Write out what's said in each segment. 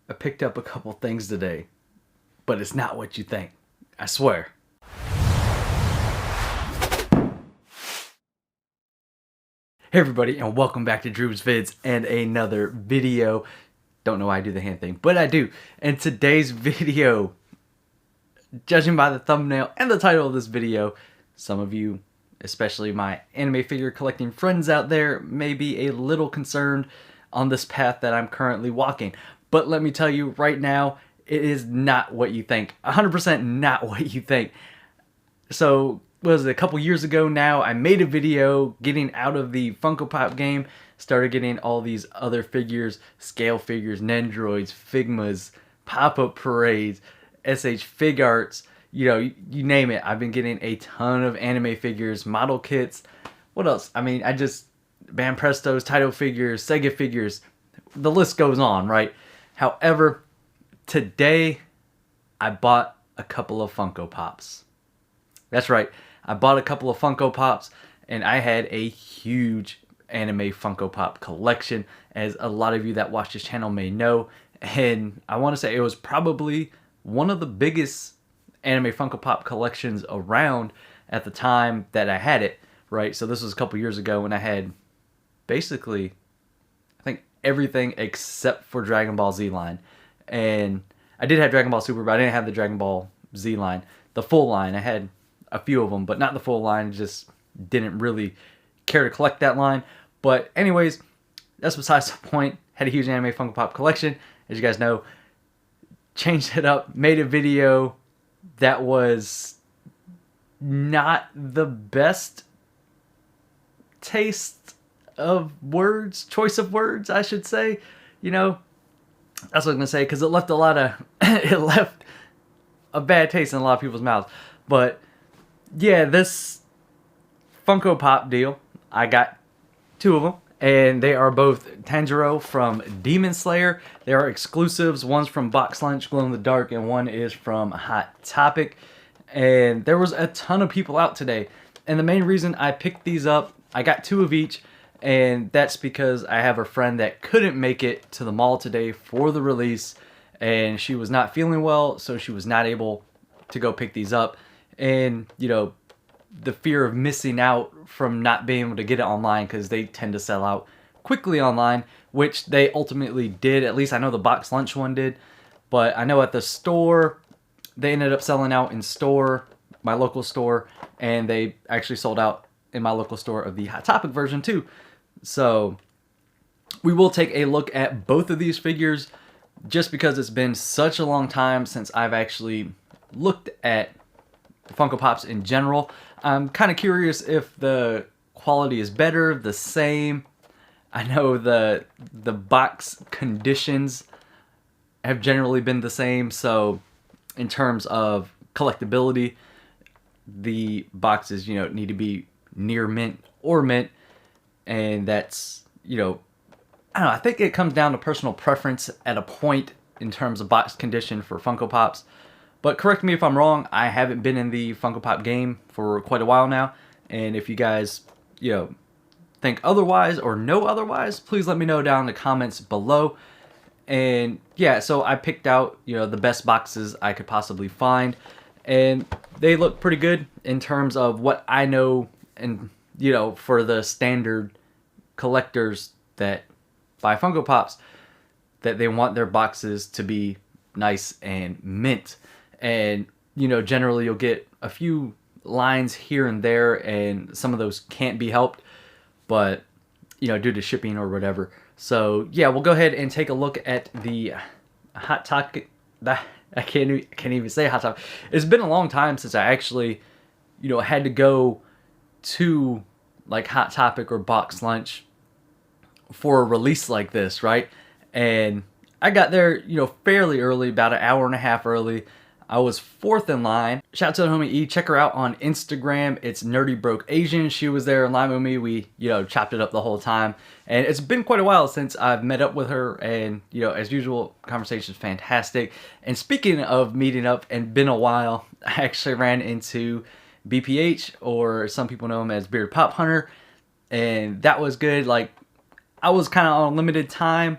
I picked up a couple things today, but it's not what you think. I swear. Hey everybody, and welcome back to Droobz Vids and another video. Don't know why I do the hand thing, but I do. And today's video, judging by the thumbnail and the title of this video, some of you, especially my anime figure collecting friends out there, may be a little concerned on this path that I'm currently walking. But let me tell you right now, it is not what you think. 100% not what you think. So, what was it, a couple years ago now, I made a video getting out of the Funko Pop game, started getting all these other figures, scale figures, Nendroids, Figmas, pop-up parades, SH Fig Arts, you name it. I've been getting a ton of anime figures, model kits. What else? I mean, Bam Presto's, Taito figures, Sega figures, the list goes on, right? However, today I bought a couple of Funko Pops. That's right, I bought a couple of Funko Pops, and I had a huge anime Funko Pop collection, as a lot of you that watch this channel may know. And I want to say it was probably one of the biggest anime Funko Pop collections around at the time that I had it, right? So this was a couple years ago when I had basically, I think, everything except for Dragon Ball Z line. And I did have Dragon Ball Super, but I didn't have the Dragon Ball Z line. The full line, I had a few of them, but not the full line. Just didn't really care to collect that line. But anyways, that's besides the point. Had a huge anime Funko Pop collection, as you guys know. Changed it up, made a video that was not the best taste of words, choice of words, I should say. That's what I'm gonna say, because it left it left a bad taste in a lot of people's mouths. But yeah, this Funko Pop deal, I got two of them, and they are both Tanjiro from Demon Slayer. They are exclusives. One's from Box Lunch, Glow in the Dark, and one is from Hot Topic. And there was a ton of people out today, and the main reason I picked these up, I got two of each, and that's because I have a friend that couldn't make it to the mall today for the release, and she was not feeling well, so she was not able to go pick these up. And, the fear of missing out from not being able to get it online, because they tend to sell out quickly online, which they ultimately did. At least I know the Box Lunch one did. But I know at the store, they ended up selling out in store, my local store, and they actually sold out in my local store of the Hot Topic version too. So we will take a look at both of these figures, just because it's been such a long time since I've actually looked at Funko Pops in general. I'm kind of curious if the quality is better, the same. I know the box conditions have generally been the same, so in terms of collectability, the boxes, need to be near mint or mint, and that's, I don't know, I think it comes down to personal preference at a point in terms of box condition for Funko Pops. But correct me if I'm wrong, I haven't been in the Funko Pop game for quite a while now, and if you guys, think otherwise or know otherwise, please let me know down in the comments below. And yeah, so I picked out, the best boxes I could possibly find, and they look pretty good in terms of what I know, and for the standard collectors that buy Funko Pops, that they want their boxes to be nice and mint. And generally you'll get a few lines here and there, and some of those can't be helped, but due to shipping or whatever. So yeah, we'll go ahead and take a look at the Hot Topic. I can't even say Hot Topic. It's been a long time since I actually had to go to like Hot Topic or Box Lunch for a release like this, right? And I got there fairly early, about an hour and a half early. I was fourth in line. Shout out to the homie E. Check her out on Instagram. It's Nerdy Broke Asian. She was there in line with me. We, chopped it up the whole time. And it's been quite a while since I've met up with her. And, as usual, conversation's fantastic. And speaking of meeting up and been a while, I actually ran into BPH, or some people know him as Beard Pop Hunter. And that was good. Like, I was kind of on limited time,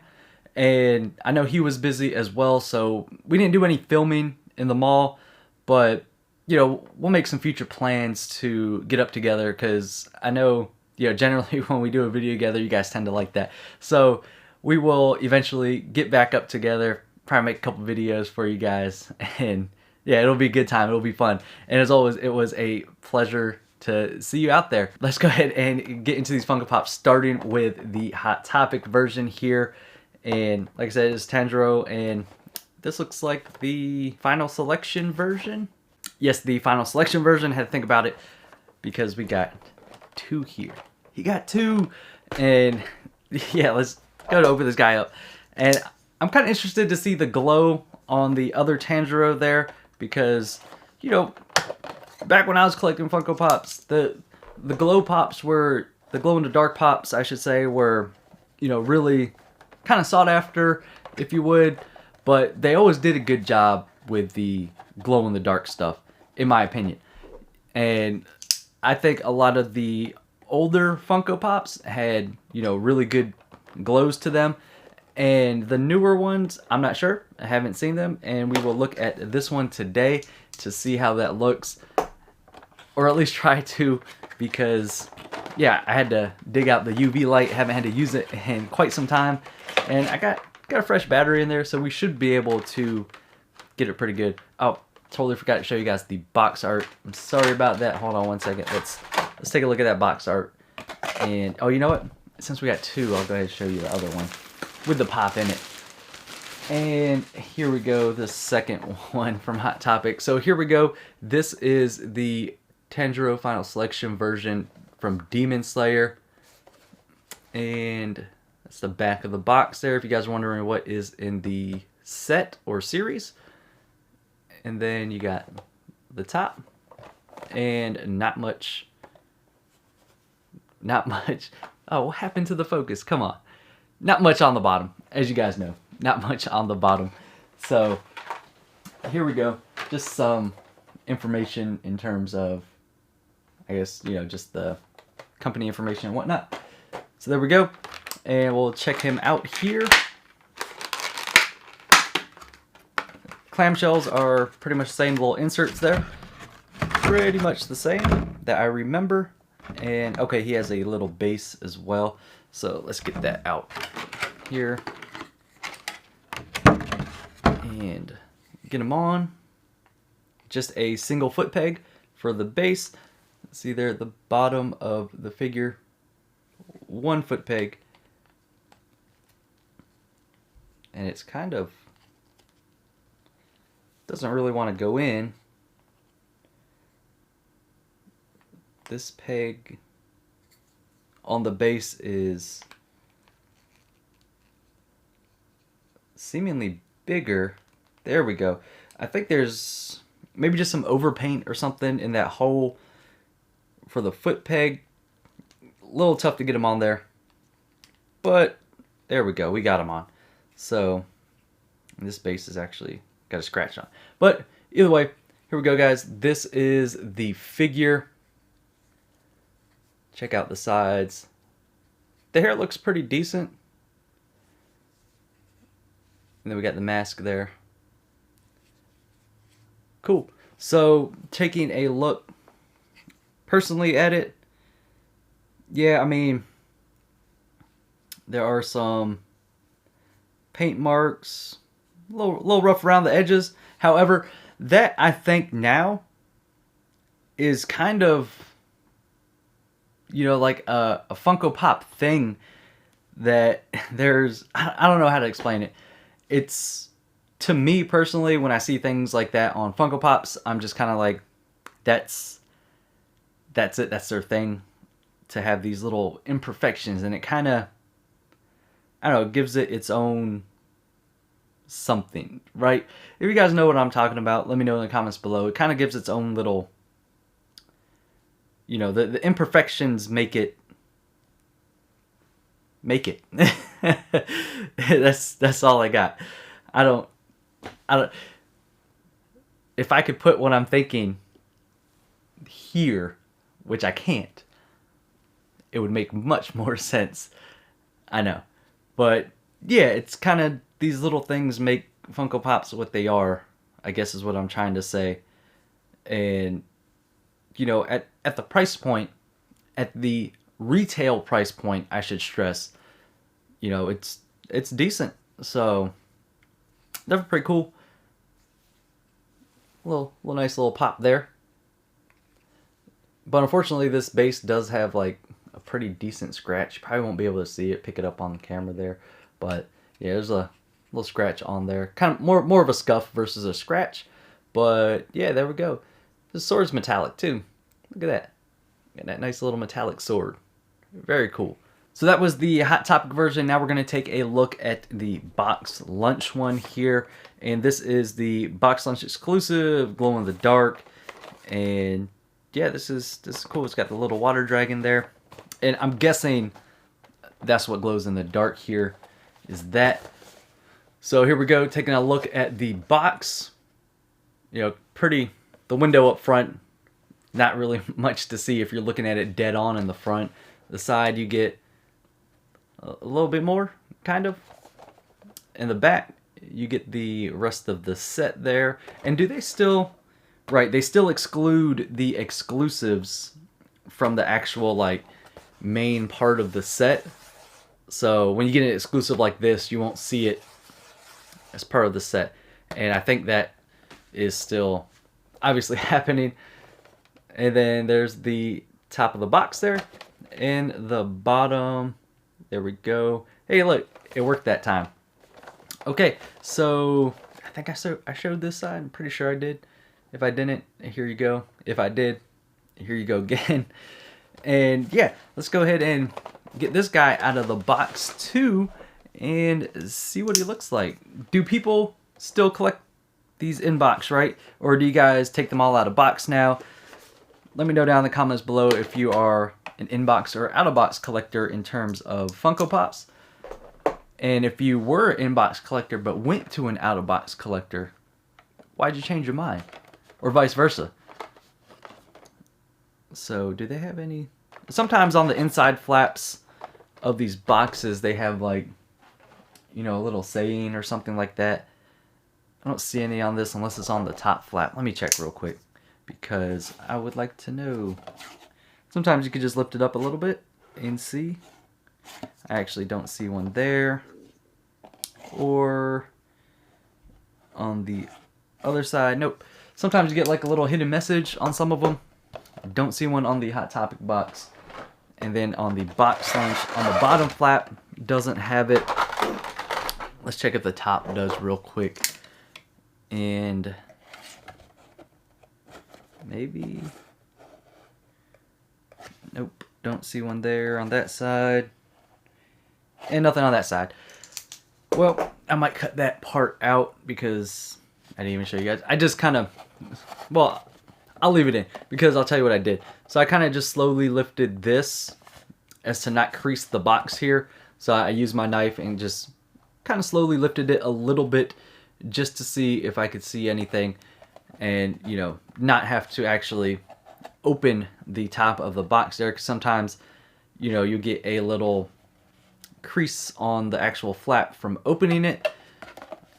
and I know he was busy as well, so we didn't do any filming in the mall, but you know, we'll make some future plans to get up together, because I know, you know, generally when we do a video together, you guys tend to like that. So we will eventually get back up together, probably make a couple videos for you guys, and yeah, it'll be a good time. It'll be fun. And as always, it was a pleasure to see you out there. Let's go ahead and get into these Funko Pops, starting with the Hot Topic version here. And like I said, it's Tanjiro, and this looks like the final selection version. Yes, the final selection version. Had to think about it because we got 2 here. He got 2, and yeah, let's go to open this guy up. And I'm kind of interested to see the glow on the other Tanjiro there, because, you know, back when I was collecting Funko Pops, the glow pops were, the glow in the dark pops, I should say, were, you know, really kind of sought after, if you would, but they always did a good job with the glow in the dark stuff, in my opinion. And I think a lot of the older Funko Pops had, you know, really good glows to them. And the newer ones, I'm not sure. I haven't seen them. And we will look at this one today to see how that looks. Or at least try to, because, yeah, I had to dig out the UV light. Haven't had to use it in quite some time. And I got a fresh battery in there, so we should be able to get it pretty good. Oh, totally forgot to show you guys the box art. I'm sorry about that. Hold on one second. Let's take a look at that box art. And, oh, you know what? Since we got 2, I'll go ahead and show you the other one with the pop in it. And here we go, the second one from Hot Topic. So here we go. This is the Tanjiro Final Selection version from Demon Slayer. And that's the back of the box there, if you guys are wondering what is in the set or series. And then you got the top. And not much. Oh, what happened to the focus? Come on. Not much on the bottom, as you guys know. Not much on the bottom. So, here we go. Just some information in terms of, I guess, you know, just the company information and whatnot. So there we go. And we'll check him out here. Clamshells are pretty much the same little inserts there. Pretty much the same that I remember. And, okay, he has a little base as well. So let's get that out here. And get him on. Just a single foot peg for the base. See there at the bottom of the figure. 1 foot peg. And it's kind of, doesn't really want to go in. This peg on the base is seemingly bigger. There we go. I think there's maybe just some overpaint or something in that hole for the foot peg. A little tough to get them on there, but there we go. We got them on. So this base is actually got a scratch on. But either way, here we go, guys. This is the figure. Check out the sides. The hair looks pretty decent. And then we got the mask there. Cool. So, taking a look personally at it, yeah, I mean, there are some paint marks, a little rough around the edges. However, that I think now is kind of, you know, like a Funko Pop thing that there's, I don't know how to explain it. It's, to me personally, when I see things like that on Funko Pops, I'm just kind of like, that's it, that's their thing, to have these little imperfections, and it kind of, I don't know, gives it its own something, right? If you guys know what I'm talking about, let me know in the comments below. It kind of gives its own little, you know, the imperfections make it. That's all I got. I don't, if I could put what I'm thinking here, which I can't, it would make much more sense. I know. But yeah, it's kind of, these little things make Funko Pops what they are, I guess is what I'm trying to say. And, you know, at the price point, at the retail price point, I should stress, you know, it's decent. So, definitely pretty cool. Little nice little pop there. But unfortunately, this base does have like a pretty decent scratch. You probably won't be able to see it, pick it up on the camera there. But yeah, there's a little scratch on there. Kind of more of a scuff versus a scratch. But yeah, there we go. The sword's metallic too. Look at that. Got that nice little metallic sword. Very cool. So that was the Hot Topic version. Now we're going to take a look at the Box Lunch one here. And this is the Box Lunch exclusive, glow in the dark. And yeah, this is cool. It's got the little water dragon there. And I'm guessing that's what glows in the dark here, is that. So here we go, taking a look at the box. You know, pretty, the window up front, not really much to see if you're looking at it dead on in the front. The side you get a little bit more, kind of. In the back, you get the rest of the set there. And do they still... Right, they still exclude the exclusives from the actual, like, main part of the set. So when you get an exclusive like this, you won't see it as part of the set. And I think that is still obviously happening. And then there's the top of the box there. And the bottom, there we go. Hey, look, it worked that time. Okay, so I think I showed this side. I'm pretty sure I did. If I didn't, here you go. If I did, here you go again. And yeah, let's go ahead and get this guy out of the box too and see what he looks like. Do people still collect these in box, right? Or do you guys take them all out of box now? Let me know down in the comments below if you are an in-box or out-of-box collector in terms of Funko Pops. And if you were an in-box collector but went to an out-of-box collector, why'd you change your mind? Or vice versa. So, do they have any... Sometimes on the inside flaps of these boxes, they have like, you know, a little saying or something like that. I don't see any on this unless it's on the top flap. Let me check real quick, because I would like to know. Sometimes you could just lift it up a little bit and see. I actually don't see one there. Or on the other side, nope. Sometimes you get like a little hidden message on some of them. I don't see one on the Hot Topic box. And then on the Box Lunch, on the bottom flap, doesn't have it. Let's check if the top does real quick. And maybe, nope, don't see one there on that side. And nothing on that side. Well, I might cut that part out because I didn't even show you guys. I just kind of, well, I'll leave it in because I'll tell you what I did. So I kind of just slowly lifted this as to not crease the box here. So I used my knife and just kind of slowly lifted it a little bit just to see if I could see anything and, you know, not have to actually open the top of the box there, because sometimes, you know, you get a little crease on the actual flap from opening it,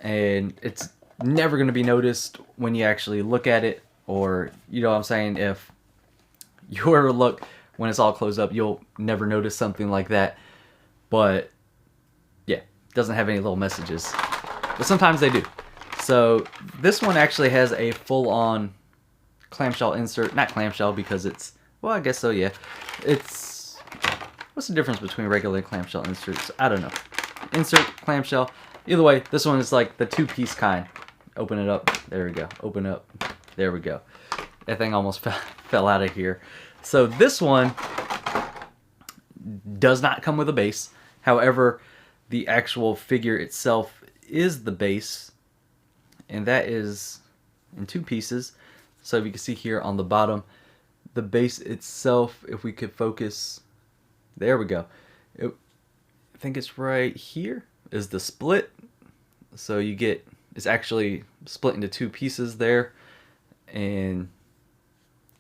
and it's never going to be noticed when you actually look at it. Or, you know what I'm saying, if you ever look when it's all closed up, you'll never notice something like that. But yeah, it doesn't have any little messages, but sometimes they do. So this one actually has a full-on clamshell insert. Not clamshell because it's, well, I guess so, yeah. It's, what's the difference between regular and clamshell inserts? I don't know. Insert, clamshell. Either way, this one is like the two-piece kind. Open it up. There we go. Open up. There we go. That thing almost fell out of here. So this one does not come with a base. However, the actual figure itself is the base. And that is in two pieces. So if you can see here on the bottom, the base itself, if we could focus, there we go. I think it's right here is the split. So you get, it's actually split into two pieces there. And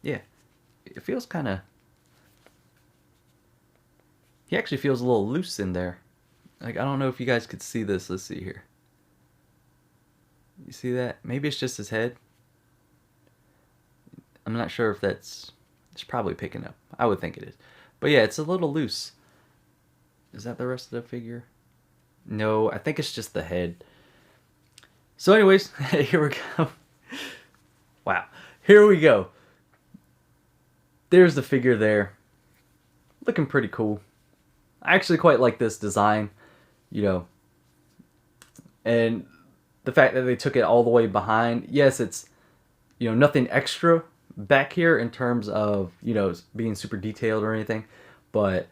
yeah, it feels kind of, he actually feels a little loose in there. Like, I don't know if you guys could see this. Let's see here. You see that? Maybe it's just his head. I'm not sure if it's probably picking up. I would think it is. But yeah, it's a little loose. Is that the rest of the figure? No, I think it's just the head. So anyways, here we go. Wow. Here we go. There's the figure there. Looking pretty cool. I actually quite like this design, you know. And the fact that they took it all the way behind. Yes, it's, you know, nothing extra back here in terms of, you know, being super detailed or anything. But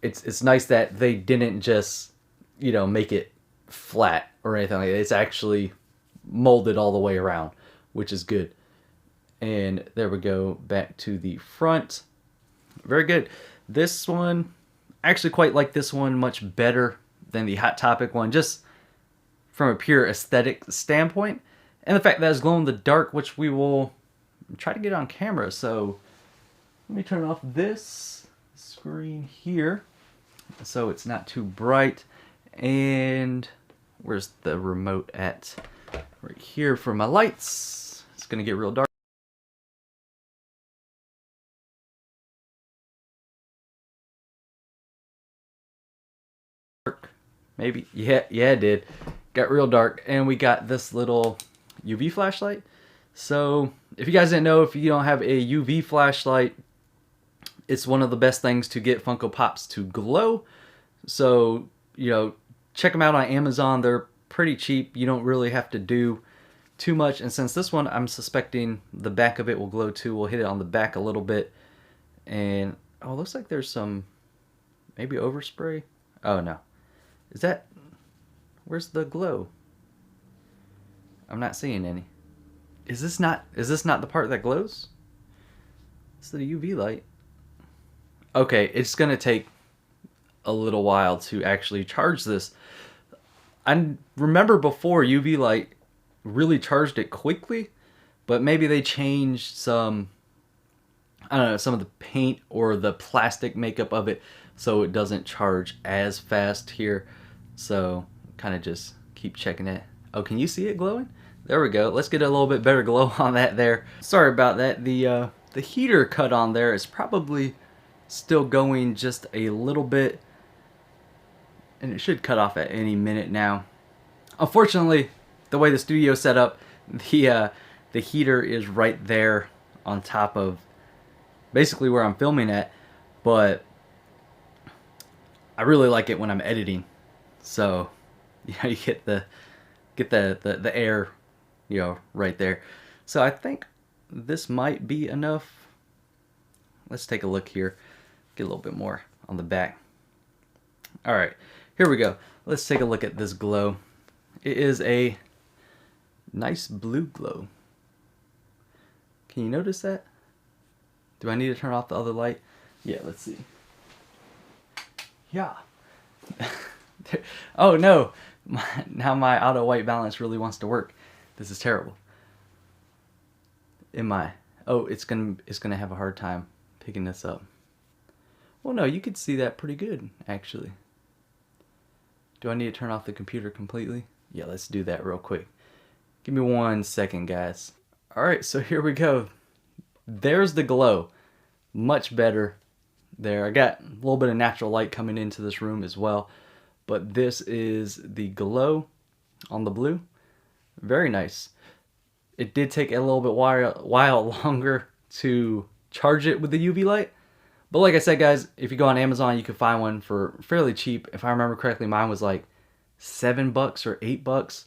it's nice that they didn't just, you know, make it flat or anything like that. It's actually molded all the way around, which is good. And there we go, back to the front. Very good. This one, I actually quite like this one much better than the Hot Topic one, just from a pure aesthetic standpoint. And the fact that it's glow in the dark, which we will try to get on camera. So let me turn off this screen here so it's not too bright. And where's the remote at? Right here for my lights. It's gonna get real dark. Maybe. Yeah, it did. Got real dark. And we got this little UV flashlight. So if you guys didn't know, if you don't have a UV flashlight, it's one of the best things to get Funko Pops to glow. So, you know, check them out on Amazon. They're pretty cheap. You don't really have to do too much. And since this one, I'm suspecting the back of it will glow too. We'll hit it on the back a little bit. And, oh, it looks like there's some, maybe overspray. Oh, no. Is that, where's the glow? I'm not seeing any. Is this not the part that glows? It's the UV light. Okay, it's gonna take a little while to actually charge this. I remember before UV light really charged it quickly, but maybe they changed some, I don't know, some of the paint or the plastic makeup of it so it doesn't charge as fast here. So kind of just keep checking it. Oh, can you see it glowing? There we go. Let's get a little bit better glow on that there. Sorry about that. The heater cut on there is probably still going just a little bit, and it should cut off at any minute now. Unfortunately, the way the studio set up, the heater is right there on top of basically where I'm filming at, but I really like it when I'm editing. So, you know, you get the air, you know, right there. So I think this might be enough. Let's take a look here. Get a little bit more on the back. All right, here we go. Let's take a look at this glow. It is a nice blue glow. Can you notice that? Do I need to turn off the other light? Yeah, let's see. Yeah. Oh no, now my auto white balance really wants to work. This is terrible. Oh, it's gonna have a hard time picking this up. Well, no, you could see that pretty good, actually. Do I need to turn off the computer completely? Yeah, let's do that real quick. Give me 1 second, guys. All right, so here we go. There's the glow. Much better there. I got a little bit of natural light coming into this room as well. But this is the glow on the blue. Very nice. It did take a little bit while longer to charge it with the UV light. But like I said, guys, if you go on Amazon, you can find one for fairly cheap. If I remember correctly, mine was like $7 or $8,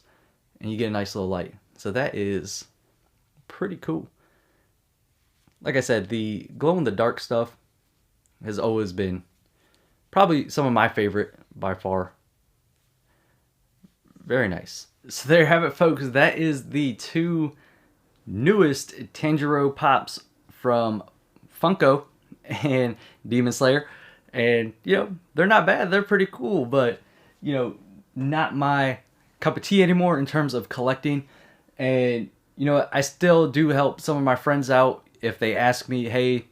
and you get a nice little light. So that is pretty cool. Like I said, the glow-in-the-dark stuff has always been probably some of my favorite by far. Very nice. So there you have it, folks. That is the two newest Tanjiro Pops from Funko and Demon Slayer. And, you know, they're not bad. They're pretty cool, but, you know, not my cup of tea anymore in terms of collecting. And, you know, I still do help some of my friends out if they ask me, hey,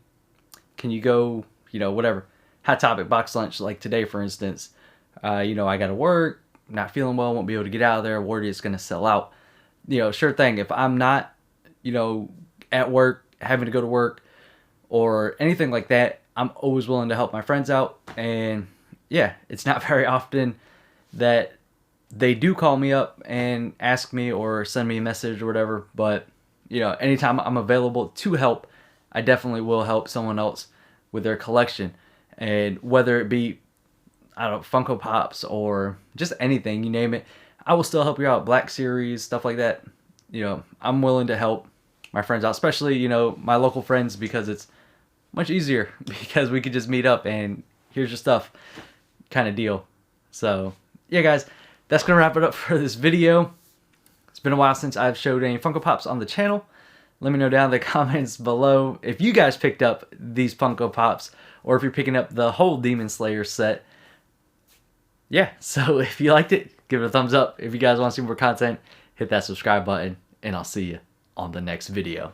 can you go, you know, whatever, Hot Topic box lunch, like today, for instance. you know, I gotta work, not feeling well, won't be able to get out of there, worried it's gonna sell out. You know, sure thing. If I'm not, you know, at work, having to go to work or anything like that, I'm always willing to help my friends out. And yeah, it's not very often that they do call me up and ask me or send me a message or whatever. But, you know, anytime I'm available to help, I definitely will help someone else with their collection. And whether it be, I don't know, Funko Pops or just anything, you name it, I will still help you out. Black Series, stuff like that. You know, I'm willing to help my friends out, especially, you know, my local friends, because it's much easier because we could just meet up and here's your stuff kind of deal. So, yeah, guys, that's going to wrap it up for this video. It's been a while since I've showed any Funko Pops on the channel. Let me know down in the comments below if you guys picked up these Funko Pops or if you're picking up the whole Demon Slayer set. Yeah, so if you liked it, give it a thumbs up. If you guys want to see more content, hit that subscribe button, and I'll see you on the next video.